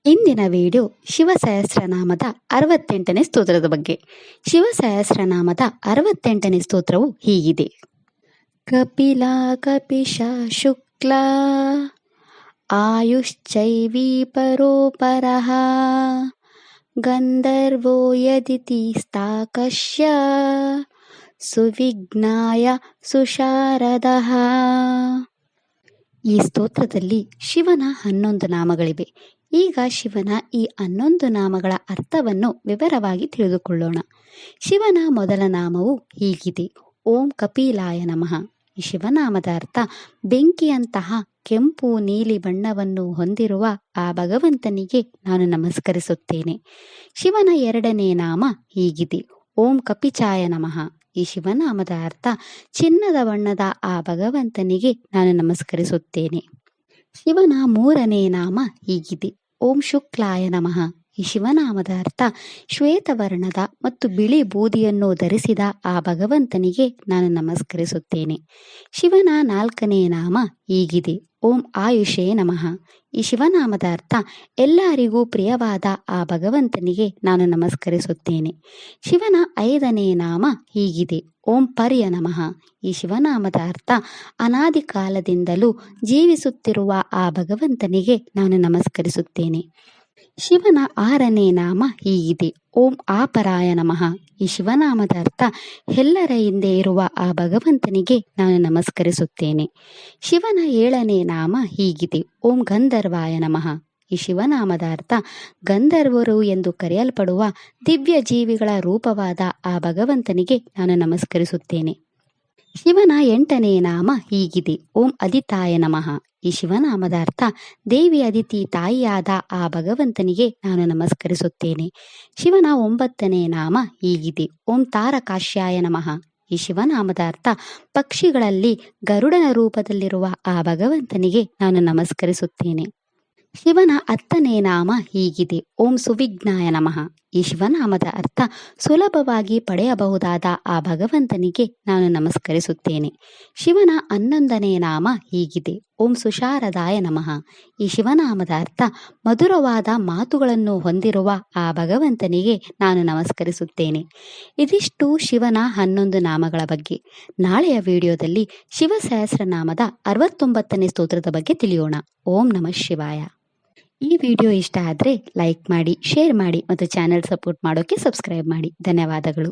ಇಂದಿನ ವಿಡಿಯೋ ಶಿವಸಹಸ್ರನಾಮದ 68ನೇ ಸ್ತೋತ್ರದ ಬಗ್ಗೆ. ಶಿವಸಹಸ್ರನಾಮದ 68ನೇ ಸ್ತೋತ್ರವು ಹೀಗಿದೆ. ಕಪಿಲಾ ಕಪಿಶ ಶುಕ್ಲ ಆಯುಶ್ಚೈವಿ ಪರೋಪರಃ ಗಂಧರ್ವೋ ಯದಿತಿ ಸ್ತಾಕಶ್ಯ ಸುವಿಘ್ನಾಯ ಸುಶಾರದಃ. ಈ ಸ್ತೋತ್ರದಲ್ಲಿ ಶಿವನ 11 ನಾಮಗಳಿವೆ. ಈಗ ಶಿವನ ಈ 11 ನಾಮಗಳ ಅರ್ಥವನ್ನು ವಿವರವಾಗಿ ತಿಳಿದುಕೊಳ್ಳೋಣ. ಶಿವನ ಮೊದಲ ನಾಮವು ಹೀಗಿದೆ: ಓಂ ಕಪಿಲಾಯ ನಮಃ. ಈ ಶಿವನಾಮದ ಅರ್ಥ ಬೆಂಕಿಯಂತಹ ಕೆಂಪು ನೀಲಿ ಬಣ್ಣವನ್ನು ಹೊಂದಿರುವ ಆ ಭಗವಂತನಿಗೆ ನಾನು ನಮಸ್ಕರಿಸುತ್ತೇನೆ. ಶಿವನ ಎರಡನೇ ನಾಮ ಹೀಗಿದೆ: ಓಂ ಕಪಿಚಾಯ ನಮಃ. ಈ ಶಿವನಾಮದ ಅರ್ಥ ಚಿನ್ನದ ಬಣ್ಣದ ಆ ಭಗವಂತನಿಗೆ ನಾನು ನಮಸ್ಕರಿಸುತ್ತೇನೆ. ಶಿವನ ಮೂರನೇ ನಾಮ ಹೀಗಿದೆ: ಓಂ ಶುಕ್ಲಾಯ ನಮಃ. ಈ ಶಿವನಾಮದ ಅರ್ಥ ಶ್ವೇತವರ್ಣದ ಮತ್ತು ಬಿಳಿ ಬೂದಿಯನ್ನು ಧರಿಸಿದ ಆ ಭಗವಂತನಿಗೆ ನಾನು ನಮಸ್ಕರಿಸುತ್ತೇನೆ. ಶಿವನ ನಾಲ್ಕನೇ ನಾಮ ಹೀಗಿದೆ: ಓಂ ಆಯುಷೇ ನಮಃ. ಈ ಶಿವನಾಮದ ಅರ್ಥ ಎಲ್ಲರಿಗೂ ಪ್ರಿಯವಾದ ಆ ಭಗವಂತನಿಗೆ ನಾನು ನಮಸ್ಕರಿಸುತ್ತೇನೆ. ಶಿವನ ಐದನೇ ನಾಮ ಹೀಗಿದೆ: ಓಂ ಪರ್ಯ ನಮಃ. ಈ ಶಿವನಾಮದ ಅರ್ಥ ಅನಾದಿ ಕಾಲದಿಂದಲೂ ಜೀವಿಸುತ್ತಿರುವ ಆ ಭಗವಂತನಿಗೆ ನಾನು ನಮಸ್ಕರಿಸುತ್ತೇನೆ. ಶಿವನ ಆರನೇ ನಾಮ ಹೀಗಿದೆ: ಓಂ ಆಪರಾಯ ನಮಃ. ಈ ಶಿವನಾಮದ ಅರ್ಥ ಎಲ್ಲರ ಹಿಂದೆ ಇರುವ ಆ ಭಗವಂತನಿಗೆ ನಾನು ನಮಸ್ಕರಿಸುತ್ತೇನೆ. ಶಿವನ ಏಳನೇ ನಾಮ ಹೀಗಿದೆ: ಓಂ ಗಂಧರ್ವಾಯ ನಮಃ. ಈ ಶಿವನಾಮದ ಅರ್ಥ ಗಂಧರ್ವರು ಎಂದು ಕರೆಯಲ್ಪಡುವ ದಿವ್ಯ ಜೀವಿಗಳ ರೂಪವಾದ ಆ ಭಗವಂತನಿಗೆ ನಾನು ನಮಸ್ಕರಿಸುತ್ತೇನೆ. ಶಿವನ ಎಂಟನೇ ನಾಮ ಹೀಗಿದೆ: ಓಂ ಅದಿತಾಯ ನಮಃ. ಈ ಶಿವನಾಮದ ಅರ್ಥ ದೇವಿ ಅದಿತಿ ತಾಯಿಯಾದ ಆ ಭಗವಂತನಿಗೆ ನಾನು ನಮಸ್ಕರಿಸುತ್ತೇನೆ. ಶಿವನ ಒಂಬತ್ತನೇ ನಾಮ ಹೀಗಿದೆ: ಓಂ ತಾರಕಾಶ್ಯಾಯ ನಮಃ. ಈ ಶಿವನಾಮದ ಅರ್ಥ ಪಕ್ಷಿಗಳಲ್ಲಿ ಗರುಡನ ರೂಪದಲ್ಲಿರುವ ಆ ಭಗವಂತನಿಗೆ ನಾನು ನಮಸ್ಕರಿಸುತ್ತೇನೆ. ಶಿವನ 10ನೇ ನಾಮ ಹೀಗಿದೆ: ಓಂ ಸುವಿಘ್ನಾಯ ನಮಃ. ಈ ಶಿವನಾಮದ ಅರ್ಥ ಸುಲಭವಾಗಿ ಪಡೆಯಬಹುದಾದ ಆ ಭಗವಂತನಿಗೆ ನಾನು ನಮಸ್ಕರಿಸುತ್ತೇನೆ. ಶಿವನ 11ನೇ ನಾಮ ಹೀಗಿದೆ: ಓಂ ಸುಶಾರದಾಯ ನಮಃ. ಈ ಶಿವನಾಮದ ಅರ್ಥ ಮಧುರವಾದ ಮಾತುಗಳನ್ನು ಹೊಂದಿರುವ ಆ ಭಗವಂತನಿಗೆ ನಾನು ನಮಸ್ಕರಿಸುತ್ತೇನೆ. ಇದಿಷ್ಟು ಶಿವನ 11 ನಾಮಗಳ ಬಗ್ಗೆ. ನಾಳೆಯ ವಿಡಿಯೋದಲ್ಲಿ ಶಿವಸಹಸ್ರನಾಮದ 69ನೇ ಸ್ತೋತ್ರದ ಬಗ್ಗೆ ತಿಳಿಯೋಣ. ಓಂ ನಮಃ ಶಿವಾಯ. ಈ ವಿಡಿಯೋ ಇಷ್ಟ ಆದರೆ ಲೈಕ್ ಮಾಡಿ, ಶೇರ್ ಮಾಡಿ ಮತ್ತು ಚಾನೆಲ್ ಸಪೋರ್ಟ್ ಮಾಡೋಕ್ಕೆ ಸಬ್ಸ್ಕ್ರೈಬ್ ಮಾಡಿ. ಧನ್ಯವಾದಗಳು.